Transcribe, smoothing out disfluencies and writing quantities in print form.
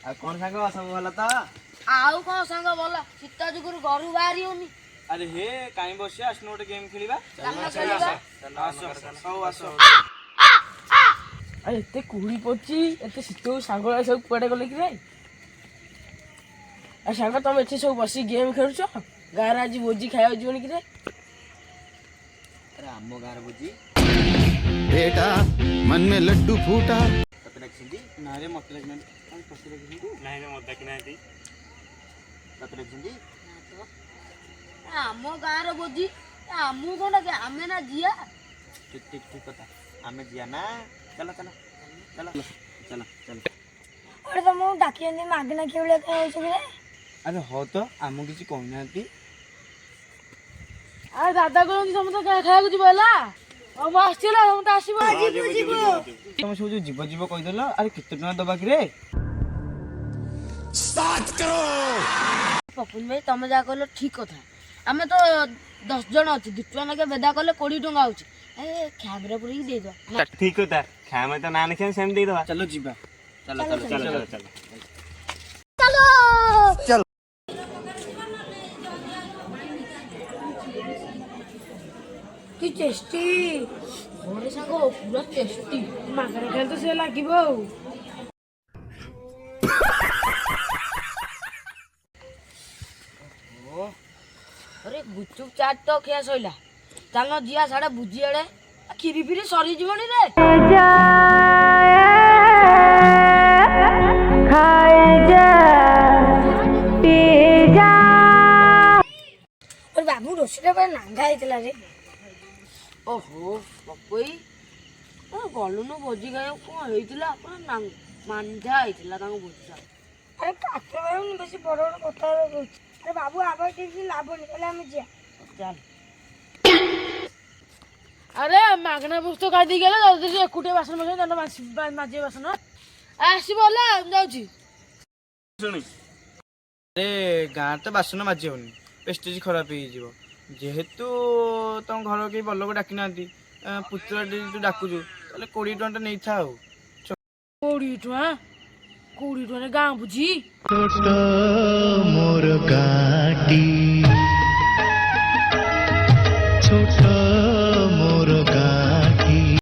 ଆଉ କଣ ସାଙ୍ଗ ସବୁ ଭଲ ତ? ଆଉ କଣ ସାଙ୍ଗ ଭଲ ଶୀତ ଯୁଗରୁ ଘରୁ ବାହାରି ହଉନି। ଆରେ ହେ କାଇଁ ବସିବା ଆସୁନ ଗୋଟେ ଗେମ୍ ଖେଳିବା। ଆରେ ଏତେ କୁହୁଡ଼ି ପଡୁଛି ଏତେ ଶୀତ ସାଙ୍ଗ ସବୁ କୁଆଡେ ଗଲେ କି ରେ? ଆଉ ସାଙ୍ଗ ତମେ ଏଠି ସବୁ ବସି ଗେମ୍ ଖେଳୁଛ, ଗାଁରେ ଆଜି ଭୋଜି ଖାଇବାକୁ ଯିବନି କି ରେ? ଆରେ ଆମ ଗାଁର ଭୋଜି बेटा मन में लड्डू फूटा ତତେ ଡାକିଛନ୍ତି? ନା ରେ ମତେ ଡାକିନାହାନ୍ତି। କାଇଁ ତତେ ଡାକିଛନ୍ତି? ନାଇଁ ରେ ମତେ ଡାକିନାହାନ୍ତି। ତତେ ଡାକିଛନ୍ତି? ଆମ ଗାଁର ଭୋଜି ଆମକୁ କଣ ଡାକେ? ଆମେ ନା ଯିଆ। ଠିକ କଥା। ଆମେ ଯିବା ନା। ଚାଲ ଚାଲ ଚାଲ ଚାଲ ଚାଲ। ଆରେ ତମକୁ ଡାକିଛନ୍ତି ମାଗଣା ଖେଳିବା ପାଇଁ ହଉଛି କି? ଆରେ ହଉ ତ ଆମକୁ କିଛି କହୁନାହାନ୍ତି। ଆରେ ଦାଦା କହୁଛନ୍ତି ସମସ୍ତେ ଖାଇବାକୁ ଯିବ ହେଲା। ଆଉ ମୁଁ ଆସିଛି ହେଲା, ସମସ୍ତେ ଆସିବ। ତମେ ସବୁ ଯୋଉ ଯିବ କହିଦେଲ। ଆରେ କେତେ ଟଙ୍କା ଦବା କି ରେ? ପପୁନ ଭାଇ ତମେ ଯାହା କହିଲ ଠିକ କଥା। ଆମେ ତ 10 ଜଣ ଅଛୁ, 2 ଟଙ୍କା ଲେଖା ବେଦା କଲେ 20 ଟଙ୍କା ହଉଛି। କ୍ୟାମେରା ପୁରେଇକି ଦେଇଦବା। ଠିକ କଥା। ଖାଇବା ତ ନା ନେଖା ସେମିତି ଦେଇଦବା। ଚାଲ ଯିବା। ଚାଲ ଚାଲ ଚାଲ ଚାଲ। କି ଟେଷ୍ଟି ଘରେ ସାଙ୍ଗ ପୁରା ଟେଷ୍ଟି। ମାଗଣା ଖାଇଲେ ତ ସେ ଲାଗିବ ଆଉ। ଆରେ ଗୁଚୁପ ଚାଟ ତ ଖିଆ ସଇଲା, ଚାଲ ଯିଆ ସାଡେ ବୁଝି ଆଡେ। କ୍ଷୀରି ଫିରି ସରିଯିବନି ରେ। ବାବୁ ରୋଷେଇଟା ପୁରା ନାଙ୍ଗା ହେଇଥିଲା ରେ। ଓହୋ ପପଇ ଗଲୁନୁ ଭୋଜି ଖାଇବାକୁ। କଣ ହେଇଥିଲା? ପୁରା ମାଞ୍ଜା ହେଇଥିଲା ତାଙ୍କ ଭୋଜିଟା। ଆରେ କାଠ ବାବୁନି ବେଶୀ ବଡ ବଡ କଥା କହୁଛି। ଆରେ ବାବୁ ଆবার କିଛି ଲାଭନି, ହେଲେ ଆମେ ଯିବା। ଚାଲ। ଆରେ ମାଗଣା ପୁସ୍ତକ ଖାଇଦେଇକି ଗଲେ ଯଦି ଏକୁଟିଆ ବାସନ ମାଜିବ ବାସନ। ଆସିବ ହେଲା, ମୁଁ ଯାଉଛି। ଶୁଣି ଆରେ ଗାଁ ତ ବାସନ ମାଜି ହଉନି, ପ୍ରେଷ୍ଟିଜ ଖରାପ ହେଇଯିବ। ଯେହେତୁ ତମ ଘର କେହି ଭଲ ଲୋକ ଡାକି ନାହାନ୍ତି, ପୁତୁରା ତୁ ଡାକୁଛୁ, ତାହେଲେ 20 ଟଙ୍କା ନେଇଥା ଆଉ। 20 ଟଙ୍କା? 20 ଟଙ୍କାରେ ଗାଁ ବୁଝି? मोर गाँ